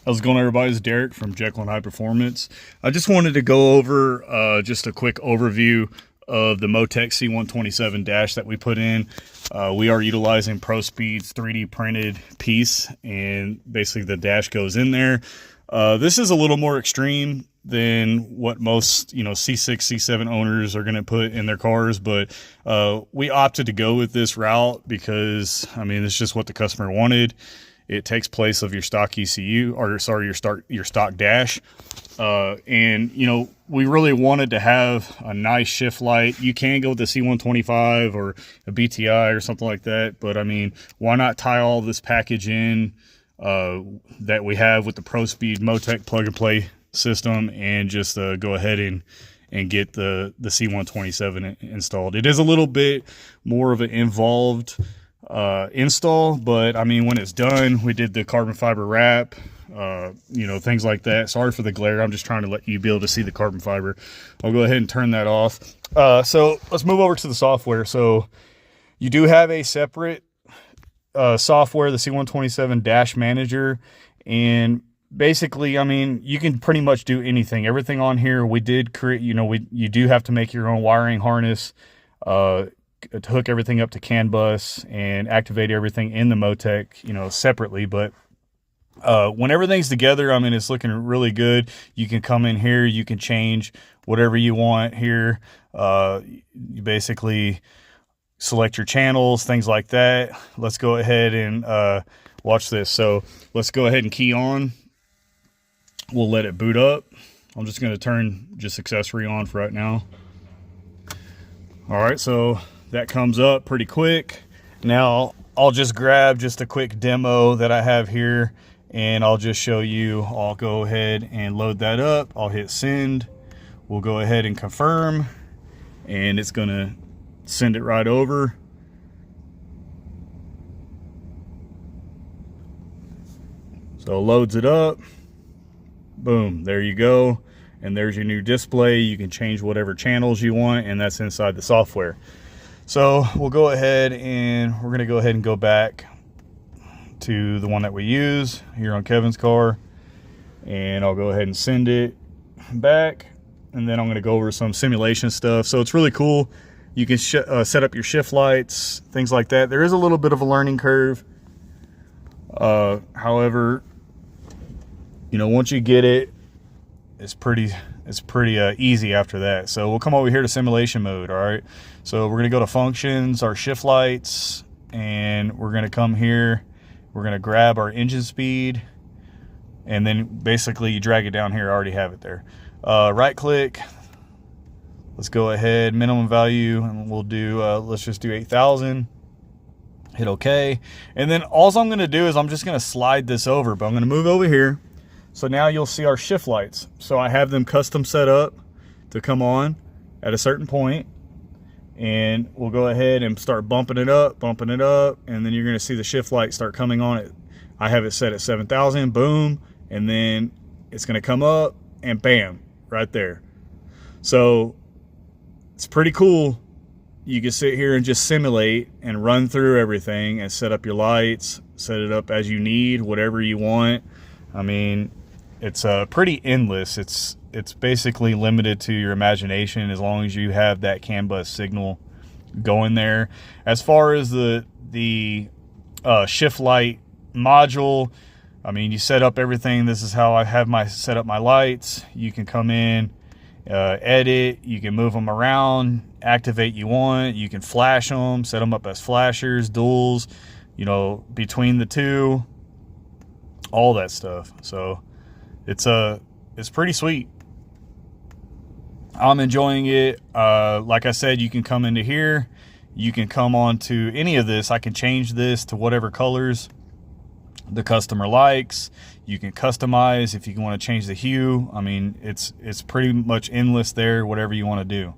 How's it going, everybody? It's Derek from Jekyll and High Performance. I just wanted to go over just a quick overview of the MoTeC C127 Dash that we put in. We are utilizing ProSpeeds 3D printed piece, and basically the dash goes in there. This is a little more extreme than what most C6, C7 owners are going to put in their cars, but we opted to go with this route because, I mean, it's just what the customer wanted. It takes place of your stock ECU, or sorry, your stock dash. And we really wanted to have a nice shift light. You can go with the C125 or a BTI or something like that, but I mean, why not tie all this package in that we have with the ProSpeed MoTeC plug and play system, and just go ahead and get the C127 installed. It is a little bit more of an involved install, but I mean, when it's done, we did the carbon fiber wrap, things like that. Sorry for the glare. I'm just trying to let you be able to see the carbon fiber. I'll go ahead and turn that off. So let's move over to the software. So you do have a separate software, the C127 Dash Manager, and basically, I mean, you can pretty much do anything. Everything on here we did create. You do have to make your own wiring harness to hook everything up to CAN bus and activate everything in the MoTeC, separately. But when everything's together, I mean, it's looking really good. You can come in here, you can change whatever you want here. You basically select your channels, things like that. Let's go ahead and watch this. So let's go ahead and key on. We'll let it boot up. I'm just going to turn just accessory on for right now. All right, so that comes up pretty quick. Now I'll just grab just a quick demo that I have here, and I'll just show you. I'll go ahead and load that up. I'll hit send. We'll go ahead and confirm, and it's gonna send it right over. So loads it up. Boom, there you go. And there's your new display. You can change whatever channels you want, and that's inside the software. So we'll go ahead and we're going to go ahead and go back to the one that we use here on Kevin's car, and I'll go ahead and send it back, and then I'm going to go over some simulation stuff. So it's really cool. You can set up your shift lights, things like that. There is a little bit of a learning curve. However, once you get it, it's pretty easy after that. So we'll come over here to simulation mode. All right, so we're gonna go to functions, our shift lights, and we're gonna come here. We're gonna grab our engine speed, and then basically you drag it down here. I already have it there. Right click. Let's go ahead, minimum value, and we'll do let's just do 8,000. Hit OK, and then all I'm gonna do is I'm just gonna slide this over, but I'm gonna move over here. So now you'll see our shift lights. So I have them custom set up to come on at a certain point, and we'll go ahead and start bumping it up, and then you're going to see the shift light start coming on it. I have it set at 7,000, boom, and then it's going to come up, and bam, right there. So it's pretty cool. You can sit here and just simulate and run through everything and set up your lights, set it up as you need, whatever you want. I mean, it's pretty endless. It's basically limited to your imagination as long as you have that CAN bus signal going there. As far as the shift light module, I mean, you set up everything. This is how I have set up my lights. You can come in, edit, you can move them around, activate you want, you can flash them, set them up as flashers, duals, between the two, all that stuff. So it's pretty sweet. I'm enjoying it. Like I said, you can come into here, you can come on to any of this. I can change this to whatever colors the customer likes. You can customize if you want to change the hue. I mean, it's pretty much endless there, whatever you want to do.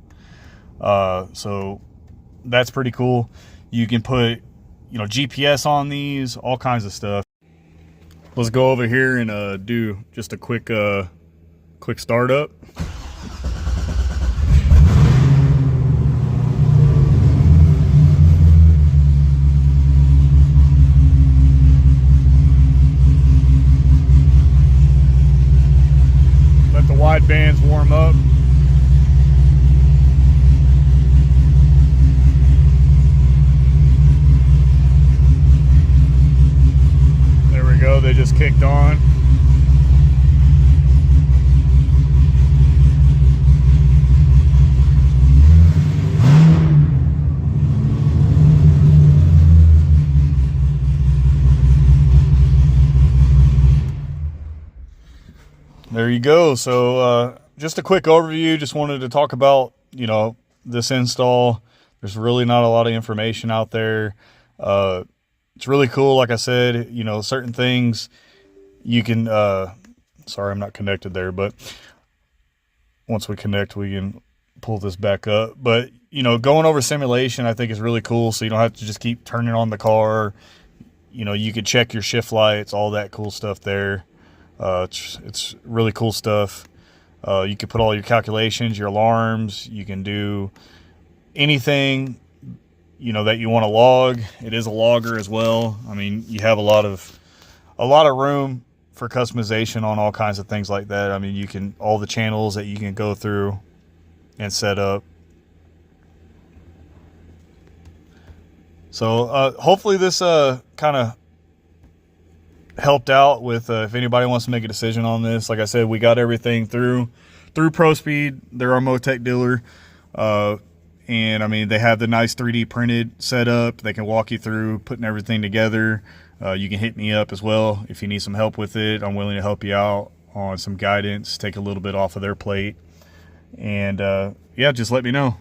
So that's pretty cool. You can put GPS on these, all kinds of stuff. Let's go over here and do just a quick startup. wide bands warm up. There we go, they just kicked on. There you go. So just a quick overview. Just wanted to talk about, you know, this install. There's really not a lot of information out there. It's really cool. Like I said, you know, certain things you can, sorry, I'm not connected there, but once we connect, we can pull this back up. But, you know, going over simulation, I think is really cool. So you don't have to just keep turning on the car. You know, you can check your shift lights, all that cool stuff there. It's really cool stuff. You can put all your calculations, your alarms. You can do anything, you know, that you want to log. It is a logger as well. I mean, you have a lot of room for customization on all kinds of things like that. I mean, you can, all the channels that you can go through and set up. So hopefully this kind of helped out with if anybody wants to make a decision on this. Like I said, we got everything through ProSpeed. They're our MoTeC dealer. And I mean, they have the nice 3D printed setup. They can walk you through putting everything together. You can hit me up as well if you need some help with it. I'm willing to help you out on some guidance, take a little bit off of their plate. And yeah, just let me know.